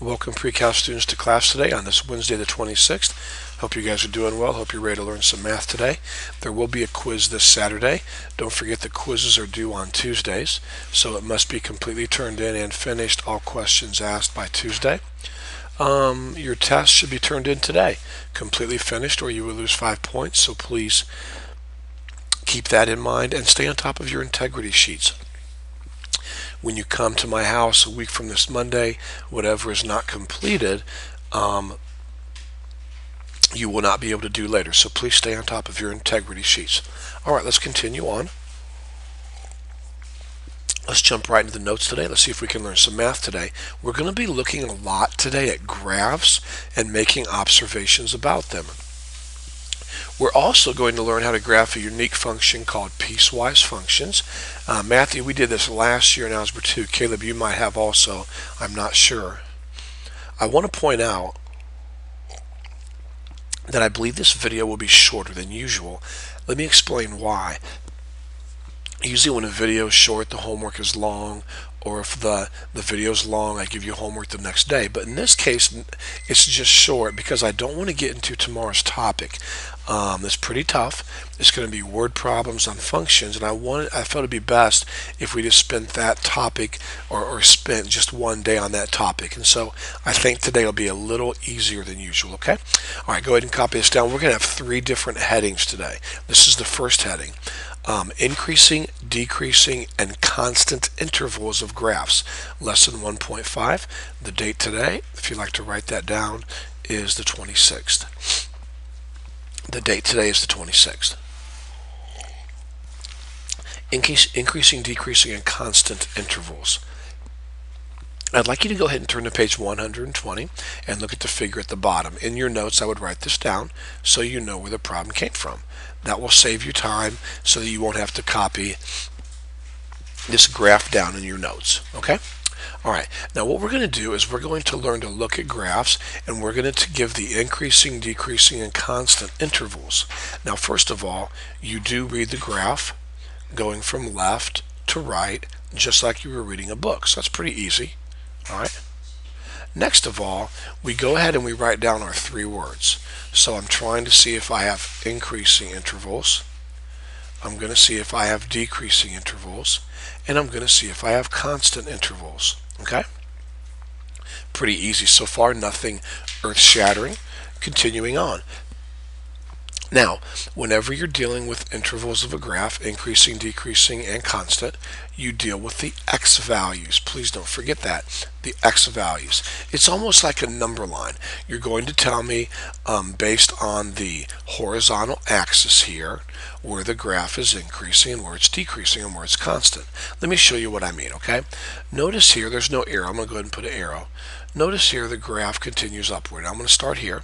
Welcome pre-cal students to class today on this Wednesday the 26th. Hope you guys are doing well. Hope you're ready to learn some math today. There will be a quiz this Saturday. Don't forget the quizzes are due on Tuesdays, so it must be completely turned in and finished, all questions asked by Tuesday. Your test should be turned in today, completely finished, or you will lose 5 points, so please keep that in mind and stay on top of your integrity sheets. When you come to my house a week from this Monday, whatever is not completed, you will not be able to do later. So please stay on top of your integrity sheets. All right, let's continue on. Let's jump right into the notes today. Let's see if we can learn some math today. We're going to be looking a lot today at graphs and making observations about them. We're also going to learn how to graph a unique function called piecewise functions. Matthew, we did this last year in Algebra 2. Caleb, you might have also. I'm not sure. I want to point out that I believe this video will be shorter than usual. Let me explain why. Usually when a video is short, the homework is long, or if the video is long, I give you homework the next day. But in this case, it's just short because I don't want to get into tomorrow's topic. It's pretty tough. It's going to be word problems on functions, and I felt it'd be best if we just spent that topic or spent just one day on that topic. And so I think today will be a little easier than usual, okay? All right, go ahead and copy this down. We're going to have 3 different headings today. This is the first heading. Increasing, decreasing, and constant intervals of graphs. Lesson 1.5. The date today, if you'd like to write that down, is the 26th. The date today is the 26th. Increasing, decreasing, and constant intervals. I'd like you to go ahead and turn to page 120 and look at the figure at the bottom. In your notes, I would write this down so you know where the problem came from. That will save you time so that you won't have to copy this graph down in your notes. Okay? All right. Now what we're going to do is we're going to learn to look at graphs, and we're going to give the increasing, decreasing, and constant intervals. Now first of all, you do read the graph going from left to right just like you were reading a book. So that's pretty easy. All right. Next of all, we go ahead and we write down our 3 words. So I'm trying to see if I have increasing intervals. I'm going to see if I have decreasing intervals. And I'm going to see if I have constant intervals. Okay? Pretty easy so far, nothing earth-shattering. Continuing on. Now, whenever you're dealing with intervals of a graph, increasing, decreasing, and constant, you deal with the x values. Please don't forget that, the x values. It's almost like a number line. You're going to tell me, based on the horizontal axis here, where the graph is increasing and where it's decreasing and where it's constant. Let me show you what I mean, okay? Notice here, there's no arrow. I'm going to go ahead and put an arrow. Notice here the graph continues upward. I'm going to start here.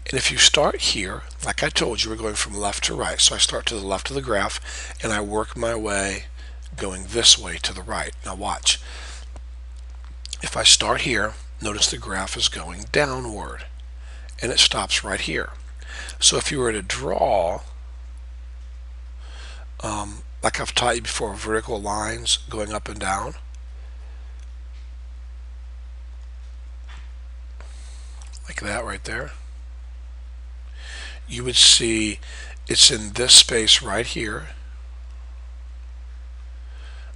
And if you start here, like I told you, we're going from left to right. So I start to the left of the graph and I work my way going this way to the right. Now watch. If I start here, notice the graph is going downward and it stops right here. So if you were to draw, like I've taught you before, vertical lines going up and down, like that right there, you would see it's in this space right here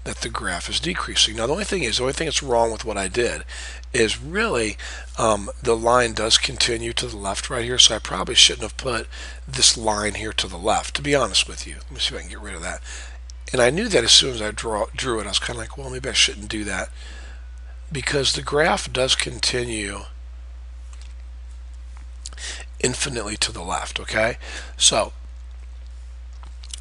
that the graph is decreasing. Now the only thing that's wrong with what I did is really the line does continue to the left right here, so I probably shouldn't have put this line here to the left, to be honest with you. Let me see if I can get rid of that. And I knew that as soon as I drew it, I was kind of like, well, maybe I shouldn't do that, because the graph does continue infinitely to the left, okay? So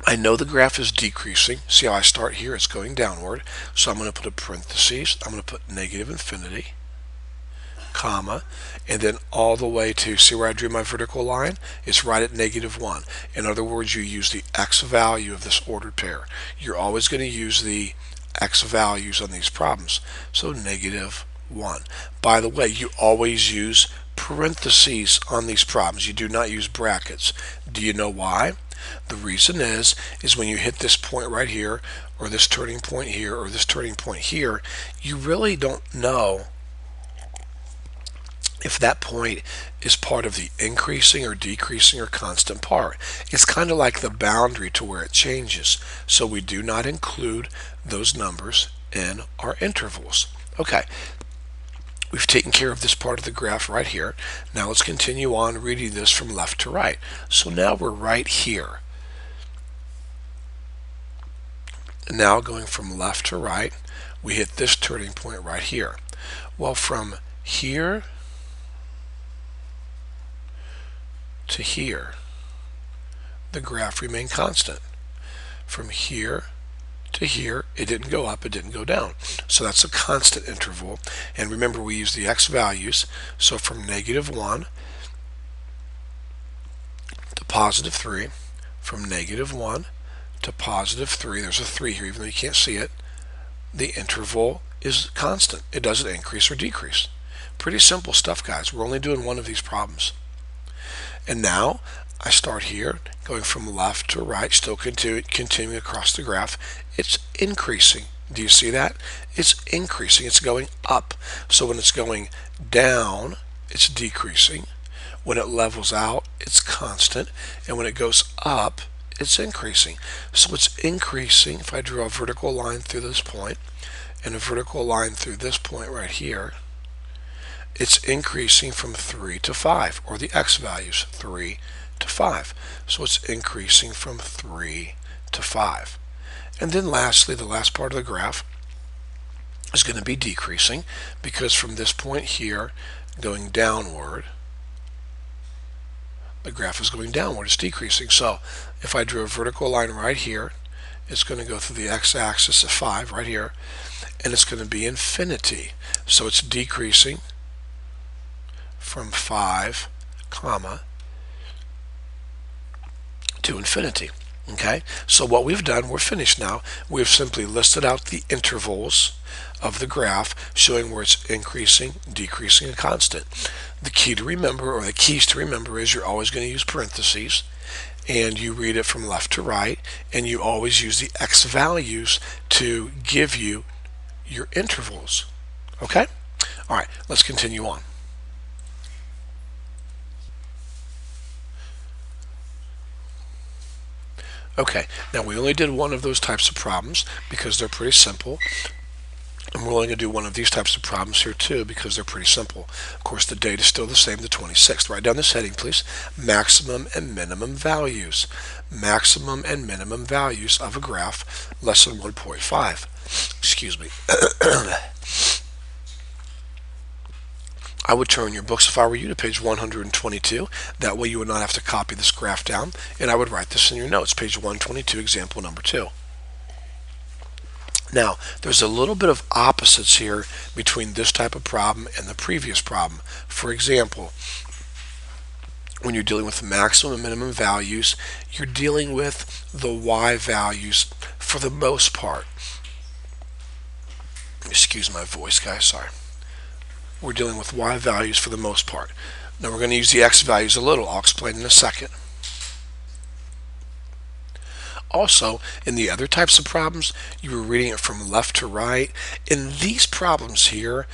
I know the graph is decreasing. See how I start here? It's going downward. So I'm going to put a parentheses. I'm going to put negative infinity, comma, and then all the way to, see where I drew my vertical line? It's right at -1. In other words, you use the x value of this ordered pair. You're always going to use the x values on these problems. So -1. By the way, you always use parentheses on these problems. You do not use brackets. Do you know why? The reason is when you hit this point right here, or this turning point here, or this turning point here, you really don't know if that point is part of the increasing or decreasing or constant part. It's kind of like the boundary to where it changes. So we do not include those numbers in our intervals. Okay, we've taken care of this part of the graph right here. Now let's continue on reading this from left to right. So now we're right here. Now going from left to right, we hit this turning point right here. Well, from here to here, the graph remained constant. From here to here, it didn't go up, it didn't go down. So that's a constant interval. And remember, we use the x values. So from -1 to +3, from -1 to +3, there's a 3 here, even though you can't see it, the interval is constant. It doesn't increase or decrease. Pretty simple stuff, guys. We're only doing one of these problems. And now I start here, going from left to right, still continuing across the graph. It's increasing. Do you see that? It's increasing. It's going up. So when it's going down, it's decreasing. When it levels out, it's constant. And when it goes up, it's increasing. So it's increasing. If I draw a vertical line through this point and a vertical line through this point right here, it's increasing from 3 to 5, or the x values, 3 to 5. So it's increasing from 3 to 5. And then lastly, the last part of the graph is going to be decreasing, because from this point here going downward, the graph is going downward. It's decreasing. So if I drew a vertical line right here, it's going to go through the x-axis of 5 right here, and it's going to be infinity. So it's decreasing from 5, comma, to infinity. Okay, so what we've done, we're finished now. We've simply listed out the intervals of the graph, showing where it's increasing, decreasing, and constant. The key to remember, or the keys to remember, is you're always going to use parentheses, and you read it from left to right, and you always use the x values to give you your intervals. Okay? All right, let's continue on. Okay, now we only did one of those types of problems because they're pretty simple. And we're only going to do one of these types of problems here too because they're pretty simple. Of course, the date is still the same, the 26th. Write down this heading, please. Maximum and minimum values. Maximum and minimum values of a graph, lesson 1.5. Excuse me. I would turn your books, if I were you, to page 122. That way you would not have to copy this graph down, and I would write this in your notes, page 122, example number 2. Now, there's a little bit of opposites here between this type of problem and the previous problem. For example, when you're dealing with maximum and minimum values, you're dealing with the y values for the most part. Excuse my voice, guys, sorry. We're dealing with y values for the most part. Now we're going to use the x values a little. I'll explain in a second. Also, in the other types of problems, you were reading it from left to right. In these problems here,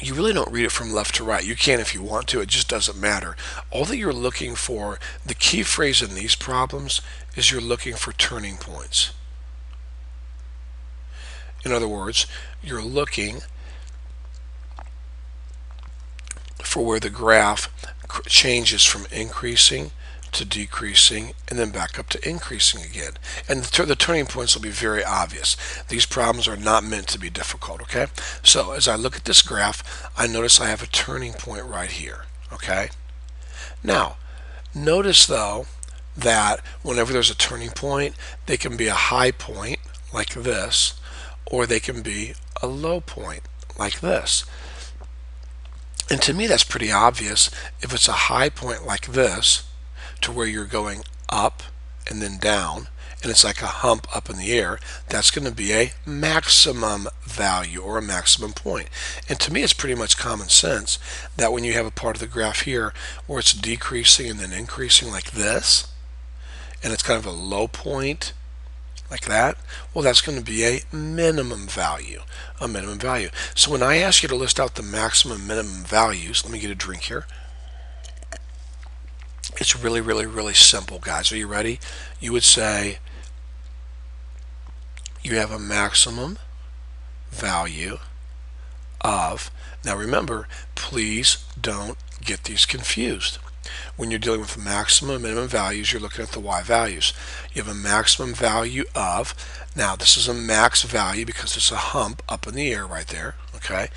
you really don't read it from left to right. You can if you want to. It just doesn't matter. All that you're looking for, the key phrase in these problems, is you're looking for turning points. In other words, you're looking for where the graph changes from increasing to decreasing and then back up to increasing again. And the turning points will be very obvious. These problems are not meant to be difficult, okay? So as I look at this graph, I notice I have a turning point right here, okay? Now, notice though that whenever there's a turning point, they can be a high point like this, or they can be a low point like this. And to me, that's pretty obvious. If it's a high point like this, to where you're going up and then down, and it's like a hump up in the air, that's going to be a maximum value or a maximum point. And to me, it's pretty much common sense that when you have a part of the graph here where it's decreasing and then increasing like this, and it's kind of a low point like that, well, that's going to be a minimum value, So when I ask you to list out the maximum and minimum values, let me get a drink here. It's really, really, really simple, guys. Are you ready? You would say you have a maximum value of, now remember, please don't get these confused. When you're dealing with maximum and minimum values, you're looking at the y values. You have a maximum value of, now this is a max value because it's a hump up in the air right there, okay?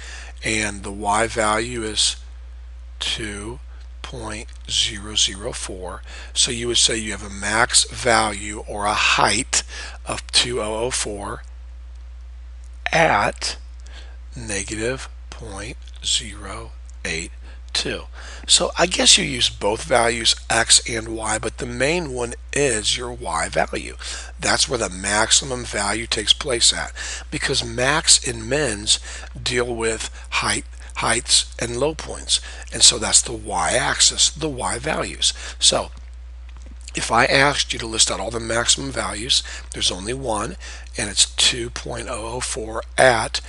And the y value is 2.004. So you would say you have a max value or a height of 2004 at negative 0.082. So I guess you use both values, x and y, but the main one is your y value. That's where the maximum value takes place at, because max and mins deal with heights and low points, and so that's the y-axis, the y values. So if I asked you to list out all the maximum values, there's only one, and it's 2.004 at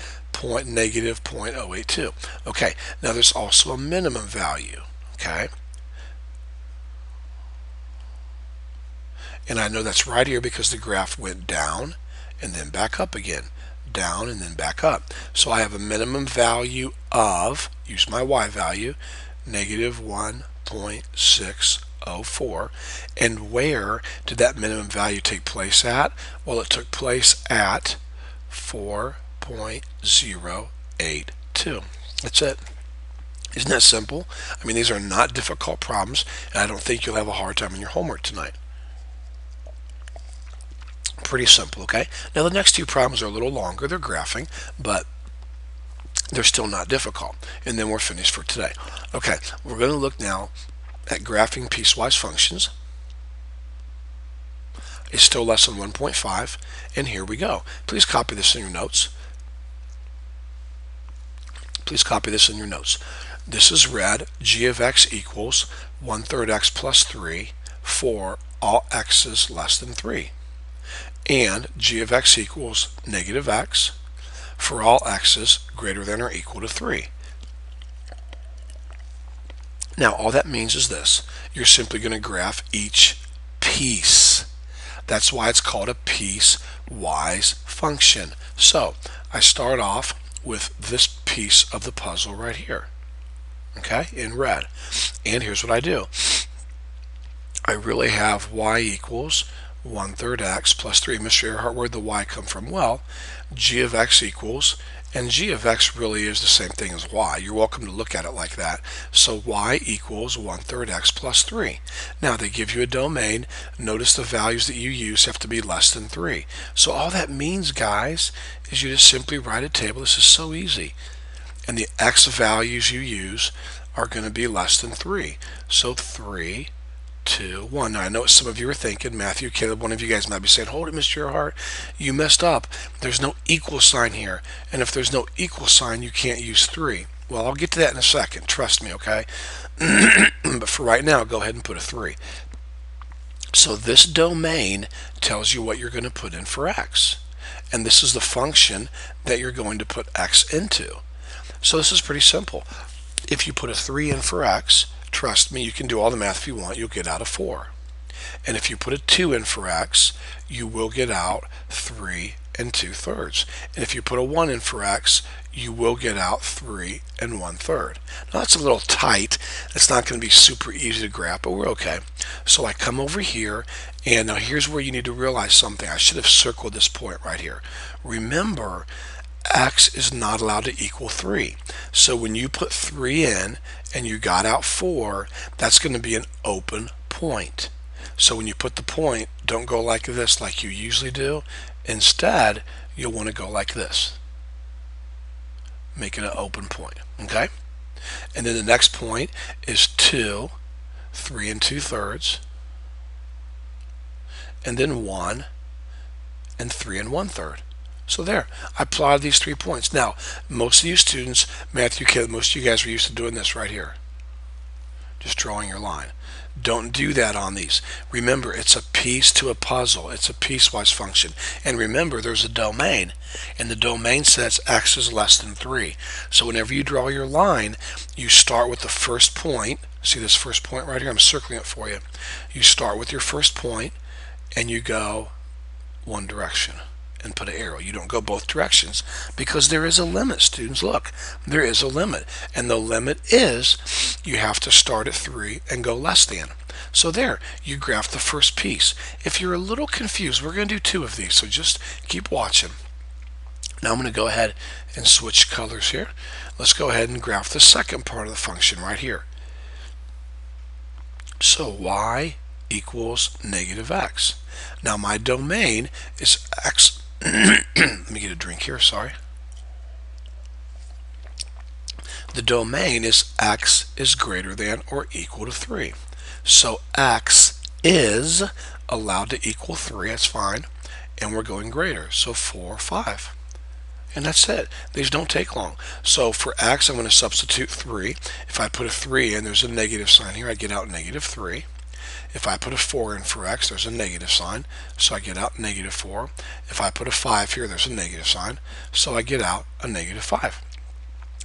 negative 0.082. Okay, now there's also a minimum value, okay? And I know that's right here because the graph went down and then back up again, down and then back up. So I have a minimum value of, use my y value, negative 1.604. And where did that minimum value take place at? Well, it took place at 4.082. That's it. Isn't that simple? I mean, these are not difficult problems, and I don't think you'll have a hard time in your homework tonight. Pretty simple, okay? Now the next two problems are a little longer. They're graphing, but they're still not difficult. And then we're finished for today. Okay, we're going to look now at graphing piecewise functions. It's still lesson 1.5, and here we go. Please copy this in your notes. Please copy this in your notes. This is read, g of x equals 1/3 x plus 3 for all x's less than 3. And g of x equals negative x for all x's greater than or equal to 3. Now all that means is this. You're simply going to graph each piece. That's why it's called a piecewise function. So I start off with this piece of the puzzle right here, okay, in red. And here's what I do. I really have y equals 1/3 x plus 3. Mr. Earhart, where'd the y come from? Well, g of x equals, and g of x really is the same thing as y. You're welcome to look at it like that. So y equals 1/3 x plus 3. Now they give you a domain. Notice the values that you use have to be less than 3. So all that means, guys, is you just simply write a table. This is so easy. And the x values you use are going to be less than 3. So 3, 2, 1. Now I know what some of you are thinking. Matthew, Caleb, one of you guys might be saying, hold it, Mr. Earhart, you messed up. There's no equal sign here. And if there's no equal sign, you can't use 3. Well, I'll get to that in a second. Trust me, okay? But for right now, go ahead and put a 3. So this domain tells you what you're going to put in for x. And this is the function that you're going to put x into. So this is pretty simple. If you put a 3 in for x, trust me, you can do all the math if you want, you'll get out a 4. And if you put a 2 in for x, you will get out 3 2/3. And if you put a 1 in for x, you will get out 3 1/3. Now that's a little tight. It's not going to be super easy to graph, but we're okay. So I come over here, and now here's where you need to realize something. I should have circled this point right here. Remember, x is not allowed to equal 3. So when you put 3 in and you got out 4, that's going to be an open point. So when you put the point, don't go like this like you usually do. Instead, you'll want to go like this. Make it an open point, okay? And then the next point is 2, 3 2/3, and then 1, and 3 1/3. So there, I plotted these 3 points. Now, most of you students, Matthew, most of you guys are used to doing this right here. just drawing your line. Don't do that on these. Remember, it's a piece to a puzzle. It's a piecewise function. And remember, there's a domain, and the domain says x is less than 3. So whenever you draw your line, you start with the first point. See this first point right here? I'm circling it for you. You start with your first point, and you go one direction and put an arrow. You don't go both directions because there is a limit, students. Look, there is a limit, and the limit is you have to start at 3 and go less than. So there, you graph the first piece. If you're a little confused, we're going to do 2 of these, so just keep watching. Now I'm going to go ahead and switch colors here. Let's go ahead and graph the second part of the function right here. So y equals negative x. Now my domain is x. Let me get a drink here, sorry. The domain is x is greater than or equal to 3. So x is allowed to equal 3, that's fine, and we're going greater, so 4, 5. And that's it. These don't take long. So for x, I'm going to substitute 3. If I put a 3 in, there's a negative sign here. I get out negative 3. If I put a 4 in for x, there's a negative sign, so I get out negative 4. If I put a 5 here, there's a negative sign, so I get out a negative 5.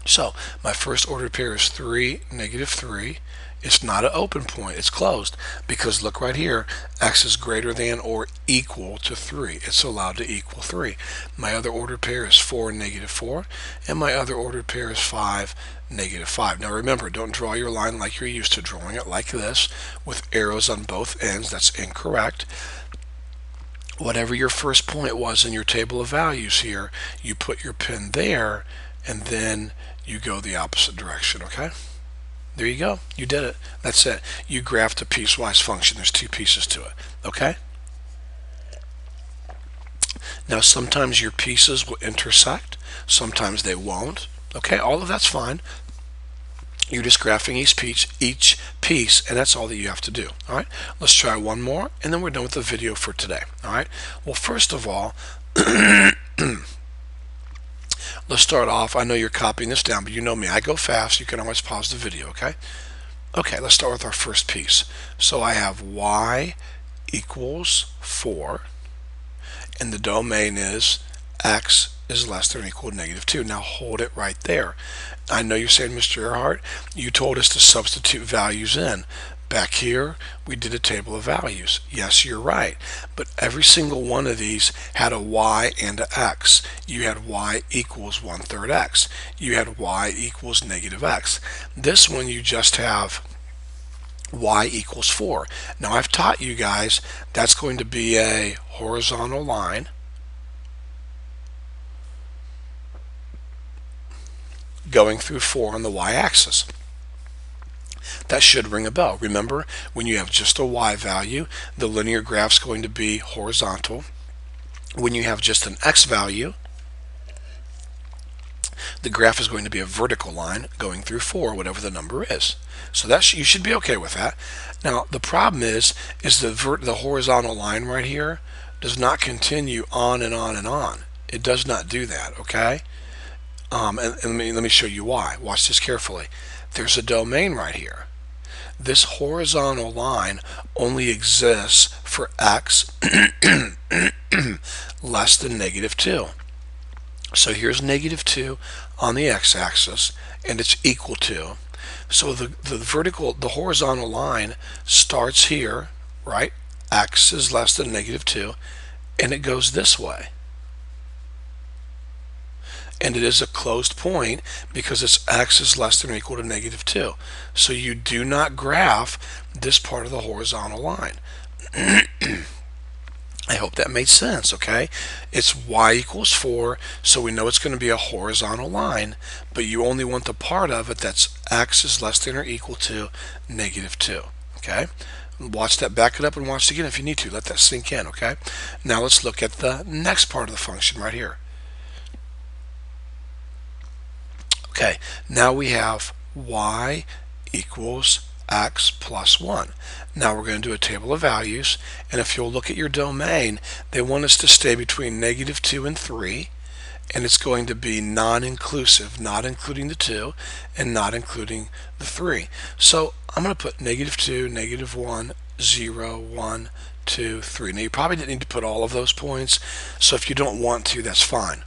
So my first ordered pair is 3, negative 3. It's not an open point, it's closed, because look right here, x is greater than or equal to 3. It's allowed to equal 3. My other ordered pair is 4, negative 4, and my other ordered pair is 5, negative 5. Now remember, don't draw your line like you're used to drawing it, like this, with arrows on both ends. That's incorrect. Whatever your first point was in your table of values here, you put your pin there, and then you go the opposite direction, okay? There you go. You did it. That's it. You graphed a piecewise function. There's 2 pieces to it. Okay? Now, sometimes your pieces will intersect. Sometimes they won't. Okay? All of that's fine. You're just graphing each piece, and that's all that you have to do. All right? Let's try one more, and then we're done with the video for today. All right? Well, first of all, let's start off. I know you're copying this down, but you know me. I go fast. You can always pause the video, okay? Okay, let's start with our first piece. So I have y equals 4, and the domain is x is less than or equal to negative 2. Now hold it right there. I know you're saying, Mr. Earhart, you told us to substitute values in. Back here, we did a table of values. Yes, you're right. But every single one of these had a y and a x. You had y equals 1/3 x. You had y equals negative x. This one, you just have y equals 4. Now, I've taught you guys that's going to be a horizontal line going through 4 on the y-axis. That should ring a bell. Remember, when you have just a y value, the linear graph is going to be horizontal. When you have just an x value, the graph is going to be a vertical line going through 4, whatever the number is. So that you should be okay with that. Now, the problem is the horizontal line right here does not continue on and on and on. It does not do that, okay? And let me show you why. Watch this carefully. There's a domain right here. This horizontal line only exists for x less than negative 2. So here's negative 2 on the x-axis, and it's equal to. So the horizontal line starts here, right? X is less than negative 2, and it goes this way. And it is a closed point because its x is less than or equal to negative 2. So you do not graph this part of the horizontal line. I hope that made sense, okay? It's y equals 4, so we know it's going to be a horizontal line, but you only want the part of it that's x is less than or equal to negative 2, okay? Watch that, back it up and watch it again if you need to. Let that sink in, okay? Now let's look at the next part of the function right here. Okay, now we have y equals x plus 1. Now we're going to do a table of values, and if you'll look at your domain, they want us to stay between negative 2 and 3, and it's going to be non-inclusive, not including the 2 and not including the 3. So I'm going to put -2, -1, 0, 1, 2, 3. Now you probably didn't need to put all of those points, so if you don't want to, that's fine.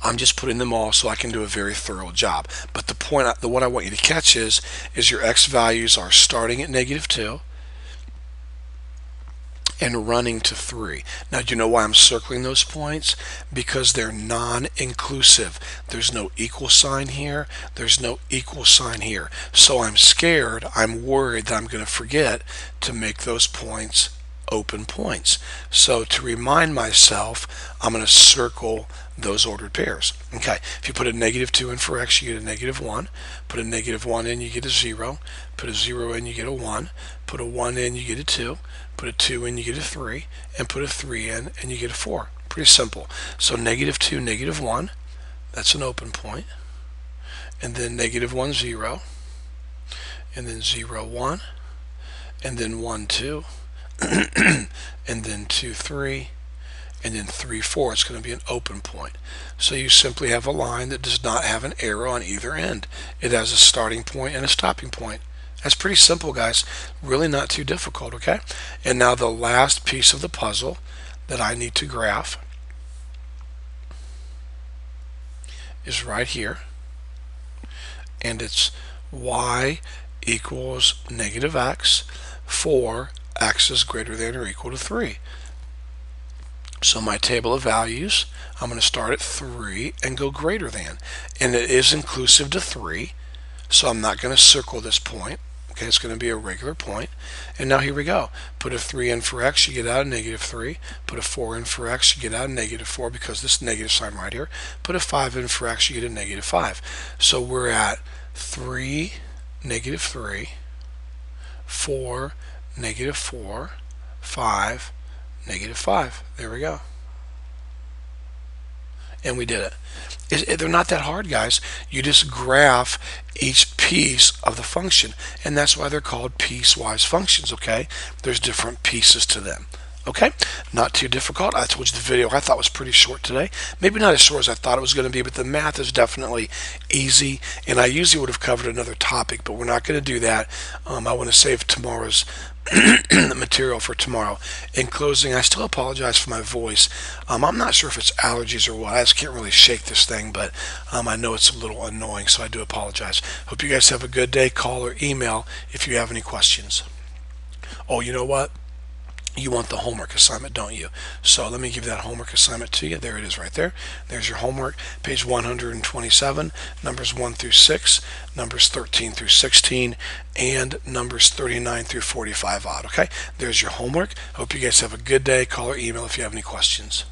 I'm just putting them all so I can do a very thorough job. But the what I want you to catch is your x values are starting at -2 and running to 3. Now, do you know why I'm circling those points? Because they're non-inclusive. There's no equal sign here. There's no equal sign here. So I'm scared, I'm worried that I'm going to forget to make those points open points. So to remind myself, I'm going to circle those ordered pairs. Okay, if you put a -2 in for x, you get a -1. Put a -1 in, you get a 0. Put a 0 in, you get a 1. Put a 1 in, you get a 2. Put a 2 in, you get a 3. And put a 3 in, and you get a 4. Pretty simple. So -2, -1, that's an open point. And then -1, 0. And then 0, 1. And then 1, 2. And then 2, 3, and then 3, 4. It's going to be an open point. So you simply have a line that does not have an arrow on either end. It has a starting point and a stopping point. That's pretty simple, guys. Really not too difficult, okay? And now the last piece of the puzzle that I need to graph is right here. And it's y equals -x for x is greater than or equal to 3. So my table of values, I'm going to start at 3 and go greater than. And it is inclusive to 3, so I'm not going to circle this point. Okay, it's going to be a regular point. And now here we go. Put a 3 in for x, you get out a -3. Put a 4 in for x, you get out a -4 because this negative sign right here. Put a 5 in for x, you get a -5. So we're at 3, -3, 4, -4, 5, -5. There we go. And we did it. They're not that hard, guys. You just graph each piece of the function, and that's why they're called piecewise functions, okay? There's different pieces to them. Okay, not too difficult. I told you the video I thought was pretty short today. Maybe not as short as I thought it was going to be, but the math is definitely easy. And I usually would have covered another topic, but we're not going to do that. I want to save tomorrow's material for tomorrow. In closing, I still apologize for my voice. I'm not sure if it's allergies or what. I just can't really shake this thing, but I know it's a little annoying, so I do apologize. Hope you guys have a good day. Call or email if you have any questions. Oh, you know what? You want the homework assignment, don't you? So let me give that homework assignment to you. There it is right there. There's your homework, page 127, numbers 1 through 6, numbers 13 through 16, and numbers 39 through 45 odd. Okay, there's your homework. Hope you guys have a good day. Call or email if you have any questions.